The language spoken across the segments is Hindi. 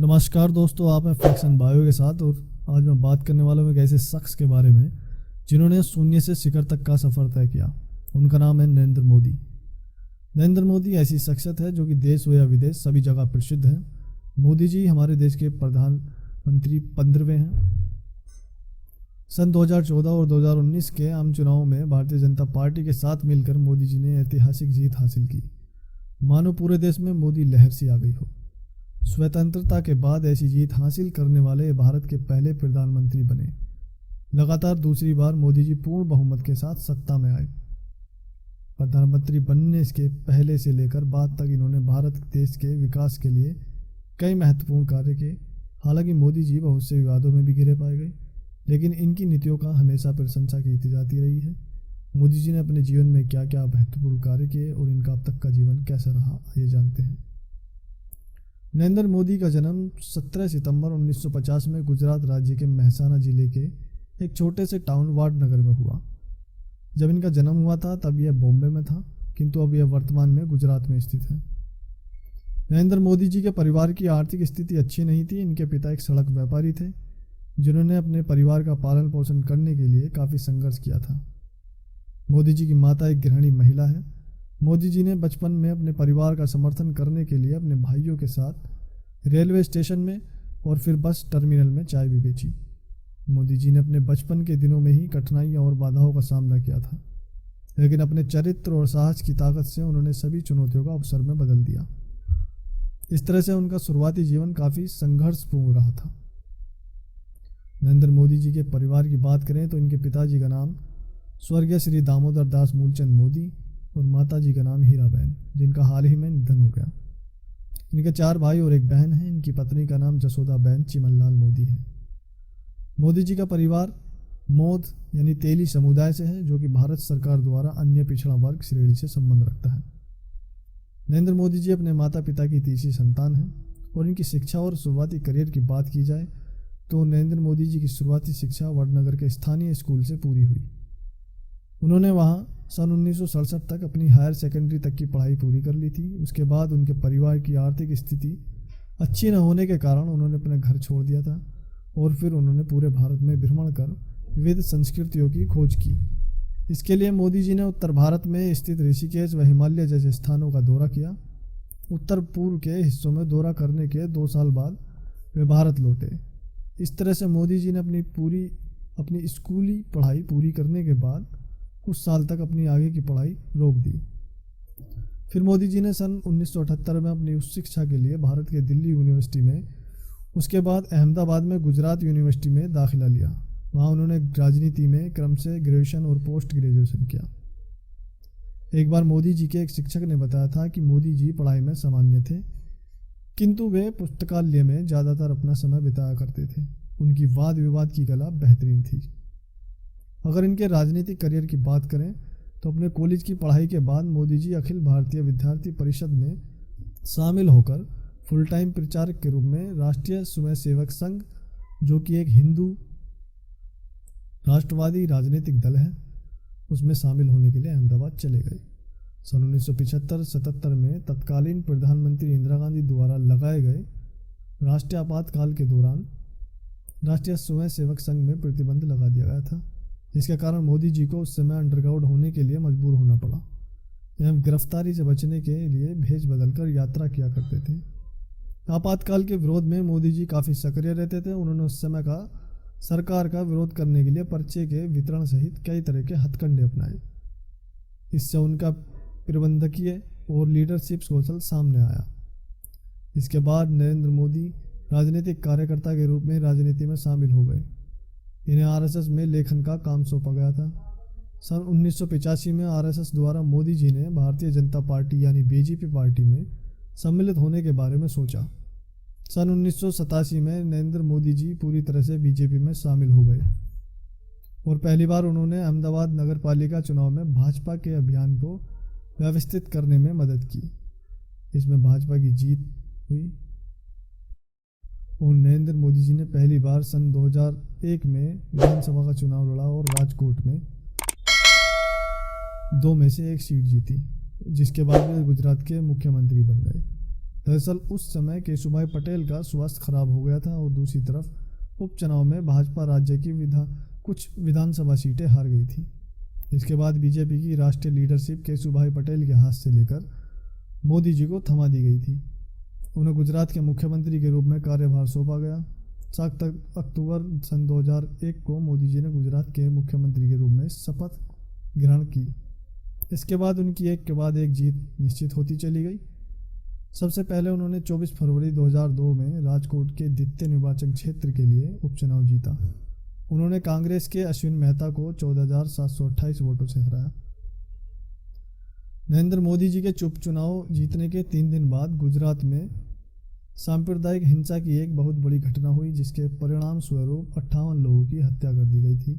नमस्कार दोस्तों, आप हैं फैक्स एंड बायो के साथ। और आज मैं बात करने वाला हूँ एक ऐसे शख्स के बारे में जिन्होंने शून्य से शिखर तक का सफ़र तय किया। उनका नाम है नरेंद्र मोदी। नरेंद्र मोदी ऐसी शख्सियत है जो कि देश हो या विदेश सभी जगह प्रसिद्ध है। मोदी जी हमारे देश के प्रधानमंत्री 15वें हैं। सन 2014 और 2019 के आम चुनावों में भारतीय जनता पार्टी के साथ मिलकर मोदी जी ने ऐतिहासिक जीत हासिल की। मानो पूरे देश में मोदी लहर सी आ गई हो। स्वतंत्रता के बाद ऐसी जीत हासिल करने वाले भारत के पहले प्रधानमंत्री बने। लगातार दूसरी बार मोदी जी पूर्ण बहुमत के साथ सत्ता में आए। प्रधानमंत्री बनने के पहले से लेकर बाद तक इन्होंने भारत देश के विकास के लिए कई महत्वपूर्ण कार्य किए। हालांकि मोदी जी बहुत से विवादों में भी घिरे पाए गए, लेकिन इनकी नीतियों का हमेशा प्रशंसा की जाती रही है। मोदी जी ने अपने जीवन में क्या क्या महत्वपूर्ण कार्य किए और इनका अब तक का जीवन कैसा रहा, ये जानते हैं। नरेंद्र मोदी का जन्म 17 सितंबर 1950 में गुजरात राज्य के महसाना जिले के एक छोटे से टाउन वाडनगर में हुआ। जब इनका जन्म हुआ था तब यह बॉम्बे में था, किंतु अब यह वर्तमान में गुजरात में स्थित है। नरेंद्र मोदी जी के परिवार की आर्थिक स्थिति अच्छी नहीं थी। इनके पिता एक सड़क व्यापारी थे जिन्होंने अपने परिवार का पालन पोषण करने के लिए काफ़ी संघर्ष किया था। मोदी जी की माता एक गृहिणी महिला है। मोदी जी ने बचपन में अपने परिवार का समर्थन करने के लिए अपने भाइयों के साथ रेलवे स्टेशन में और फिर बस टर्मिनल में चाय भी बेची। मोदी जी ने अपने बचपन के दिनों में ही कठिनाइयों और बाधाओं का सामना किया था, लेकिन अपने चरित्र और साहस की ताकत से उन्होंने सभी चुनौतियों का अवसर में बदल दिया। इस तरह से उनका शुरुआती जीवन काफ़ी संघर्षपूर्ण रहा था। नरेंद्र मोदी जी के परिवार की बात करें तो इनके पिताजी का नाम स्वर्गीय श्री दामोदर दास मूलचंद मोदी और माता जी का नाम हीराबेन, जिनका हाल ही में निधन हो गया। इनके 4 भाई और एक बहन है। इनकी पत्नी का नाम जसोदाबेन चिमनलाल मोदी है। मोदी जी का परिवार मोद यानी तेली समुदाय से है, जो कि भारत सरकार द्वारा अन्य पिछड़ा वर्ग श्रेणी से संबंध रखता है। नरेंद्र मोदी जी अपने माता पिता की तीसरी संतान हैं। और इनकी शिक्षा और शुरुआती करियर की बात की जाए तो नरेंद्र मोदी जी की शुरुआती शिक्षा वडनगर के स्थानीय स्कूल से पूरी हुई। उन्होंने वहाँ सन 1967 तक अपनी हायर सेकेंडरी तक की पढ़ाई पूरी कर ली थी। उसके बाद उनके परिवार की आर्थिक स्थिति अच्छी न होने के कारण उन्होंने अपना घर छोड़ दिया था और फिर उन्होंने पूरे भारत में भ्रमण कर विविध संस्कृतियों की खोज की। इसके लिए मोदी जी ने उत्तर भारत में स्थित ऋषिकेश व हिमालय जैसे स्थानों का दौरा किया। उत्तर पूर्व के हिस्सों में दौरा करने के 2 साल बाद वे भारत लौटे। इस तरह से मोदी जी ने अपनी स्कूली पढ़ाई पूरी करने के बाद कुछ साल तक अपनी आगे की पढ़ाई रोक दी। फिर मोदी जी ने सन 1978 में अपनी उच्च शिक्षा के लिए भारत के दिल्ली यूनिवर्सिटी में, उसके बाद अहमदाबाद में गुजरात यूनिवर्सिटी में दाखिला लिया। वहाँ उन्होंने राजनीति में क्रम से ग्रेजुएशन और पोस्ट ग्रेजुएशन किया। एक बार मोदी जी के एक शिक्षक ने बताया था कि मोदी जी पढ़ाई में सामान्य थे, किंतु वे पुस्तकालय में ज़्यादातर अपना समय बिताया करते थे। उनकी वाद विवाद की कला बेहतरीन थी। अगर इनके राजनीतिक करियर की बात करें तो अपने कॉलेज की पढ़ाई के बाद मोदी जी अखिल भारतीय विद्यार्थी परिषद में शामिल होकर फुल टाइम प्रचारक के रूप में राष्ट्रीय स्वयंसेवक संघ, जो कि एक हिंदू राष्ट्रवादी राजनीतिक दल है, उसमें शामिल होने के लिए अहमदाबाद चले गए। सन 1975-77 में तत्कालीन प्रधानमंत्री इंदिरा गांधी द्वारा लगाए गए राष्ट्रीय आपातकाल के दौरान राष्ट्रीय स्वयंसेवक संघ में प्रतिबंध लगा दिया गया था, जिसके कारण मोदी जी को उस समय अंडरग्राउंड होने के लिए मजबूर होना पड़ा। एवं गिरफ्तारी से बचने के लिए भेष बदलकर यात्रा किया करते थे। आपातकाल के विरोध में मोदी जी काफ़ी सक्रिय रहते थे। उन्होंने उस समय का सरकार का विरोध करने के लिए पर्चे के वितरण सहित कई तरह के हथकंडे अपनाए। इससे उनका प्रबंधकीय और लीडरशिप कौशल सामने आया। इसके बाद नरेंद्र मोदी राजनीतिक कार्यकर्ता के रूप में राजनीति में शामिल हो गए। इन्हें आरएसएस में लेखन का काम सौंपा गया था। सन 1985 में आरएसएस द्वारा मोदी जी ने भारतीय जनता पार्टी यानी बीजेपी पार्टी में सम्मिलित होने के बारे में सोचा। सन 1987 में नरेंद्र मोदी जी पूरी तरह से बीजेपी में शामिल हो गए और पहली बार उन्होंने अहमदाबाद नगर पालिका चुनाव में भाजपा के अभियान को व्यवस्थित करने में मदद की। इसमें भाजपा की जीत हुई और नरेंद्र मोदी जी ने पहली बार सन 2001 में विधानसभा का चुनाव लड़ा और राजकोट में 2 में से 1 सीट जीती, जिसके बाद वे गुजरात के मुख्यमंत्री बन गए। दरअसल उस समय केशुभाई पटेल का स्वास्थ्य खराब हो गया था और दूसरी तरफ उपचुनाव में भाजपा राज्य की कुछ विधानसभा सीटें हार गई थी। इसके बाद बीजेपी की राष्ट्रीय लीडरशिप केशुभाई पटेल के हाथ से लेकर मोदी जी को थमा दी गई थी। उन्हें गुजरात के मुख्यमंत्री के रूप में कार्यभार सौंपा गया। 7 अक्टूबर सन 2001 को मोदी जी ने गुजरात के मुख्यमंत्री के रूप में शपथ ग्रहण की। इसके बाद उनकी एक के बाद एक जीत निश्चित होती चली गई। सबसे पहले उन्होंने 24 फरवरी 2002 में राजकोट के द्वितीय निर्वाचन क्षेत्र के लिए उपचुनाव जीता। उन्होंने कांग्रेस के अश्विन मेहता को 14,728 वोटों से हराया। नरेंद्र मोदी जी के उपचुनाव जीतने के 3 दिन बाद गुजरात में सांप्रदायिक हिंसा की एक बहुत बड़ी घटना हुई, जिसके परिणाम स्वरूप 58 लोगों की हत्या कर दी गई थी।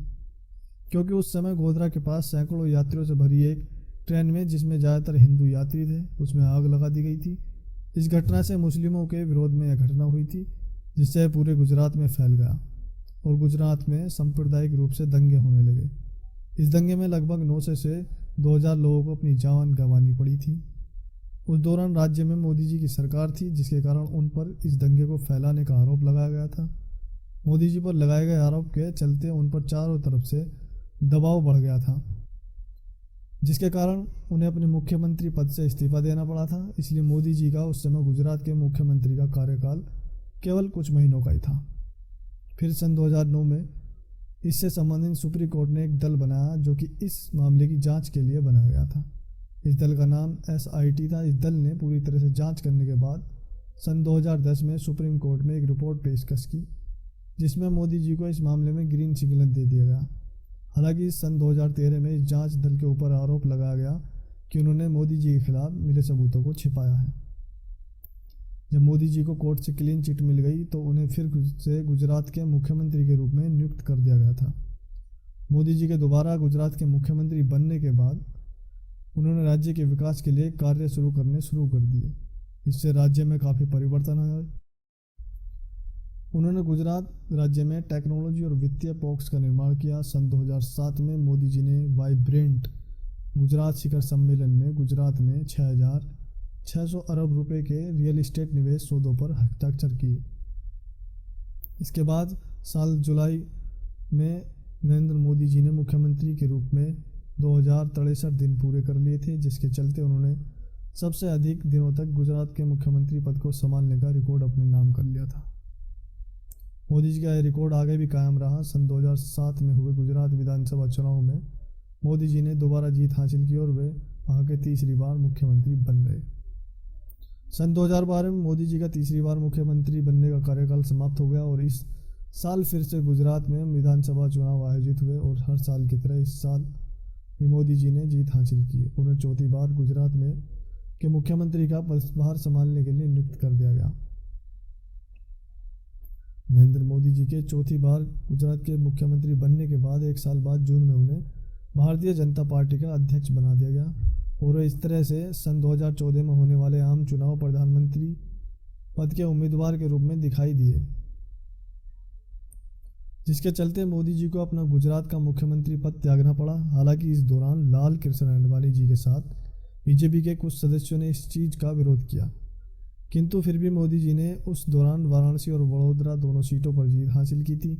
क्योंकि उस समय गोधरा के पास सैकड़ों यात्रियों से भरी एक ट्रेन में, जिसमें ज़्यादातर हिंदू यात्री थे, उसमें आग लगा दी गई थी। इस घटना से मुस्लिमों के विरोध में यह घटना हुई थी, जिससे पूरे गुजरात में फैल गया और गुजरात में सांप्रदायिक रूप से दंगे होने लगे। इस दंगे में लगभग 900 से 2000 लोगों को अपनी जान गंवानी पड़ी थी। उस दौरान राज्य में मोदी जी की सरकार थी, जिसके कारण उन पर इस दंगे को फैलाने का आरोप लगाया गया था। मोदी जी पर लगाए गए आरोप के चलते उन पर चारों तरफ से दबाव बढ़ गया था, जिसके कारण उन्हें अपने मुख्यमंत्री पद से इस्तीफा देना पड़ा था। इसलिए मोदी जी का उस समय गुजरात के मुख्यमंत्री का कार्यकाल केवल कुछ महीनों का ही था। फिर सन 2009 में इससे संबंधित सुप्रीम कोर्ट ने एक दल बनाया, जो कि इस मामले की जांच के लिए बनाया गया था। इस दल का नाम SIT था। इस दल ने पूरी तरह से जांच करने के बाद सन 2010 में सुप्रीम कोर्ट में एक रिपोर्ट पेशकश की, जिसमें मोदी जी को इस मामले में ग्रीन सिग्नल दे दिया गया। हालांकि सन 2013 में इस जांच दल के ऊपर आरोप लगाया गया कि उन्होंने मोदी जी के खिलाफ मिले सबूतों को छिपाया है। जब मोदी जी को कोर्ट से क्लीन चिट मिल गई तो उन्हें फिर से गुजरात के मुख्यमंत्री के रूप में नियुक्त कर दिया गया था। मोदी जी के दोबारा गुजरात के मुख्यमंत्री बनने के बाद उन्होंने राज्य के विकास के लिए कार्य शुरू कर दिए। इससे राज्य में काफ़ी परिवर्तन आया। उन्होंने गुजरात राज्य में टेक्नोलॉजी और वित्तीय पॉक्स का निर्माण किया। सन 2007 में मोदी जी ने वाइब्रेंट गुजरात शिखर सम्मेलन में गुजरात में 6,600 अरब रुपए के रियल एस्टेट निवेश सौदों पर हस्ताक्षर किए। इसके बाद साल जुलाई में नरेंद्र मोदी जी ने मुख्यमंत्री के रूप में 2063 दिन पूरे कर लिए थे, जिसके चलते उन्होंने सबसे अधिक दिनों तक गुजरात के मुख्यमंत्री पद को संभालने का रिकॉर्ड अपने नाम कर लिया था। मोदी जी का यह रिकॉर्ड आगे भी कायम रहा। सन 2007 में हुए गुजरात विधानसभा चुनाव में मोदी जी ने दोबारा जीत हासिल की और वे वहाँ के तीसरी बार मुख्यमंत्री बन गए। सन 2012 में मोदी जी का तीसरी बार मुख्यमंत्री बनने का कार्यकाल समाप्त हो गया और इस साल फिर से गुजरात में विधानसभा चुनाव आयोजित हुए और हर साल की तरह इस साल भी मोदी जी ने जीत हासिल की। उन्हें चौथी बार गुजरात में के मुख्यमंत्री का पदभार संभालने के लिए नियुक्त कर दिया गया। नरेंद्र मोदी जी के चौथी बार गुजरात के मुख्यमंत्री बनने के बाद एक साल बाद जून में उन्हें भारतीय जनता पार्टी का अध्यक्ष बना दिया गया और इस तरह से सन 2014 में होने वाले आम चुनाव प्रधानमंत्री पद के उम्मीदवार के रूप में दिखाई दिए, जिसके चलते मोदी जी को अपना गुजरात का मुख्यमंत्री पद त्यागना पड़ा। हालांकि इस दौरान लाल कृष्ण अडवाणी जी के साथ बीजेपी के कुछ सदस्यों ने इस चीज़ का विरोध किया, किंतु फिर भी मोदी जी ने उस दौरान वाराणसी और वडोदरा दोनों सीटों पर जीत हासिल की थी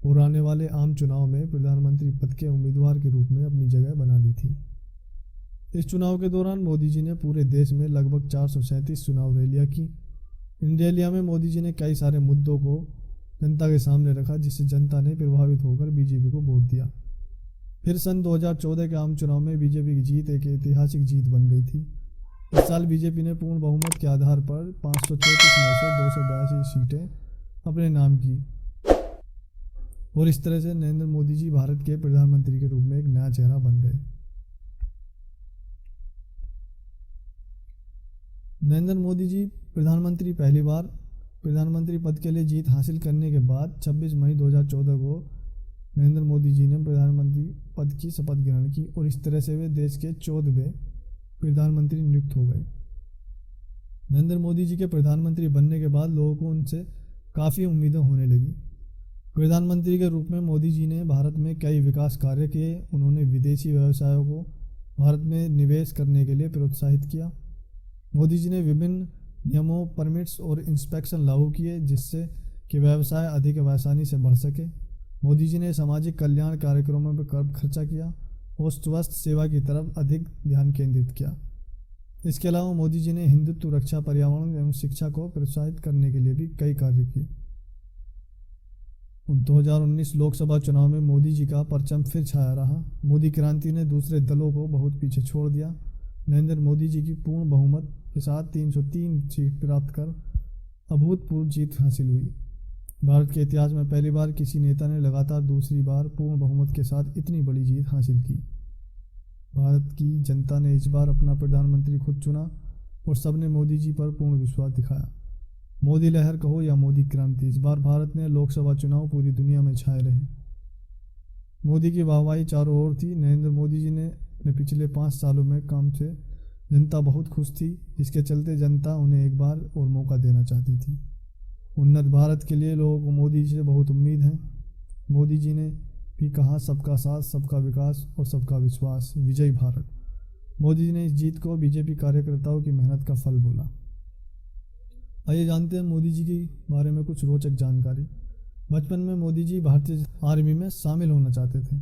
और आने वाले आम चुनाव में प्रधानमंत्री पद के उम्मीदवार के रूप में अपनी जगह बना ली थी। इस चुनाव के दौरान मोदी जी ने पूरे देश में लगभग 437 चुनाव रैलियां की। इन रैलियों में मोदी जी ने कई सारे मुद्दों को जनता के सामने रखा, जिससे जनता ने प्रभावित होकर बीजेपी को वोट दिया। फिर सन 2014 के आम चुनाव में बीजेपी की जीत एक ऐतिहासिक जीत बन गई थी। इस साल बीजेपी ने पूर्ण बहुमत के आधार पर 534 में से 282 सीटें अपने नाम की और इस तरह से नरेंद्र मोदी जी भारत के प्रधानमंत्री के रूप में एक नया चेहरा बन गए। नरेंद्र मोदी जी पहली बार प्रधानमंत्री पद के लिए जीत हासिल करने के बाद 26 मई 2014 को नरेंद्र मोदी जी ने प्रधानमंत्री पद की शपथ ग्रहण की और इस तरह से वे देश के 14वें प्रधानमंत्री नियुक्त हो गए। नरेंद्र मोदी जी के प्रधानमंत्री बनने के बाद लोगों को उनसे काफ़ी उम्मीदें होने लगी। प्रधानमंत्री के रूप में मोदी जी ने भारत में कई विकास कार्य किए। उन्होंने विदेशी व्यवसायों को भारत में निवेश करने के लिए प्रोत्साहित किया। मोदी जी ने विभिन्न नियमों, परमिट्स और इंस्पेक्शन लागू किए जिससे कि व्यवसाय अधिक आसानी से बढ़ सके। मोदी जी ने सामाजिक कल्याण कार्यक्रमों पर खर्चा किया और स्वास्थ्य सेवा की तरफ अधिक ध्यान केंद्रित किया। इसके अलावा मोदी जी ने हिंदुत्व, रक्षा, पर्यावरण एवं शिक्षा को प्रोत्साहित करने के लिए भी कई कार्य किए। 2019 लोकसभा चुनाव में मोदी जी का परचम फिर छाया रहा। मोदी क्रांति ने दूसरे दलों को बहुत पीछे छोड़ दिया। नरेंद्र मोदी जी की पूर्ण बहुमत के साथ 303 सीट प्राप्त कर अभूतपूर्व जीत हासिल हुई। भारत के इतिहास में पहली बार किसी नेता ने लगातार दूसरी बार पूर्ण बहुमत के साथ इतनी बड़ी जीत हासिल की। भारत की जनता ने इस बार अपना प्रधानमंत्री खुद चुना और सबने मोदी जी पर पूर्ण विश्वास दिखाया। मोदी लहर कहो या मोदी क्रांति, इस बार भारत ने लोकसभा चुनाव पूरी दुनिया में छाए रहे। मोदी की वाहवाही चारों ओर थी। नरेंद्र मोदी जी ने अपने पिछले 5 सालों में काम से जनता बहुत खुश थी, जिसके चलते जनता उन्हें एक बार और मौका देना चाहती थी। उन्नत भारत के लिए लोगों को मोदी जी से बहुत उम्मीद है। मोदी जी ने भी कहा, सबका साथ, सबका विकास और सबका विश्वास, विजयी भारत। मोदी जी ने इस जीत को बीजेपी कार्यकर्ताओं की मेहनत का फल बोला। आइए जानते हैं मोदी जी के बारे में कुछ रोचक जानकारी। बचपन में मोदी जी भारतीय आर्मी में शामिल होना चाहते थे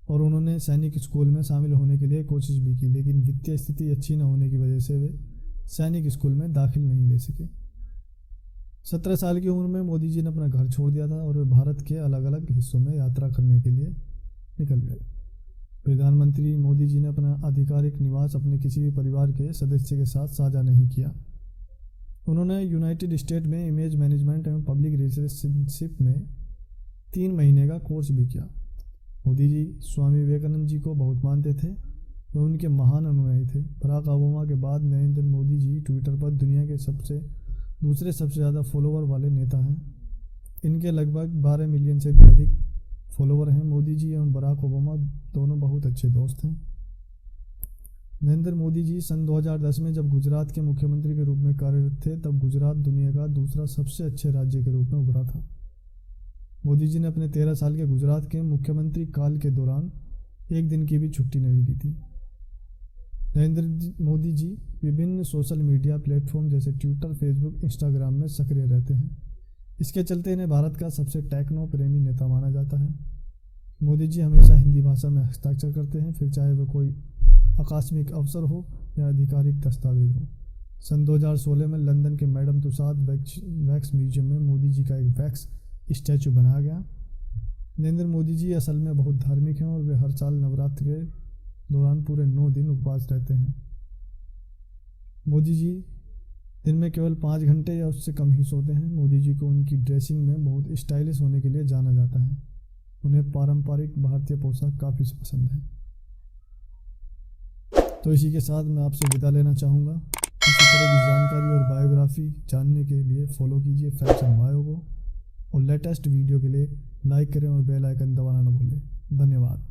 और उन्होंने सैनिक स्कूल में शामिल होने के लिए कोशिश भी की, लेकिन वित्तीय स्थिति अच्छी न होने की वजह से वे सैनिक स्कूल में दाखिल नहीं ले सके। 17 साल की उम्र में मोदी जी ने अपना घर छोड़ दिया था और वे भारत के अलग अलग हिस्सों में यात्रा करने के लिए निकल गए। प्रधानमंत्री मोदी जी ने अपना आधिकारिक निवास अपने किसी भी परिवार के सदस्य के साथ साझा नहीं किया। उन्होंने यूनाइटेड स्टेट में इमेज मैनेजमेंट एवं पब्लिक रिलेशनशिप में 3 महीने का कोर्स भी किया। मोदी जी स्वामी विवेकानंद जी को बहुत मानते थे, वे उनके महान अनुयायी थे। बराक ओबामा के बाद नरेंद्र मोदी जी ट्विटर पर दुनिया के दूसरे सबसे ज़्यादा फॉलोवर वाले नेता हैं। इनके लगभग 12 मिलियन से भी अधिक फॉलोवर हैं। मोदी जी एवं बराक ओबामा दोनों बहुत अच्छे दोस्त हैं। नरेंद्र मोदी जी सन 2010 में जब गुजरात के मुख्यमंत्री के रूप में कार्यरत थे, तब गुजरात दुनिया का दूसरा सबसे अच्छे राज्य के रूप में उभरा था। मोदी जी ने अपने 13 साल के गुजरात के मुख्यमंत्री काल के दौरान एक दिन की भी छुट्टी नहीं ली थी। नरेंद्र मोदी जी विभिन्न सोशल मीडिया प्लेटफॉर्म जैसे ट्विटर, फेसबुक, इंस्टाग्राम में सक्रिय रहते हैं। इसके चलते इन्हें भारत का सबसे टेक्नो प्रेमी नेता माना जाता है। मोदी जी हमेशा हिंदी भाषा में हस्ताक्षर करते हैं, फिर चाहे वह कोई आकस्मिक अवसर हो या आधिकारिक दस्तावेज हो। सन 2016 में लंदन के मैडम तुसाद वैक्स म्यूजियम में मोदी जी का एक वैक्स स्टैचू बनाया गया। नरेंद्र मोदी जी असल में बहुत धार्मिक हैं और वे हर साल नवरात्र के दौरान पूरे 9 दिन उपवास रहते हैं। मोदी जी दिन में केवल 5 घंटे या उससे कम ही सोते हैं। मोदी जी को उनकी ड्रेसिंग में बहुत स्टाइलिश होने के लिए जाना जाता है। उन्हें पारंपरिक भारतीय पोशाक काफ़ी पसंद है। तो इसी के साथ मैं आपसे विदा लेना चाहूँगा। इसी तरह की जानकारी और बायोग्राफी जानने के लिए फॉलो कीजिए फैक्ट्स एंड बायो को, और लेटेस्ट वीडियो के लिए लाइक करें और बेल आइकन दबाना न भूलें। धन्यवाद।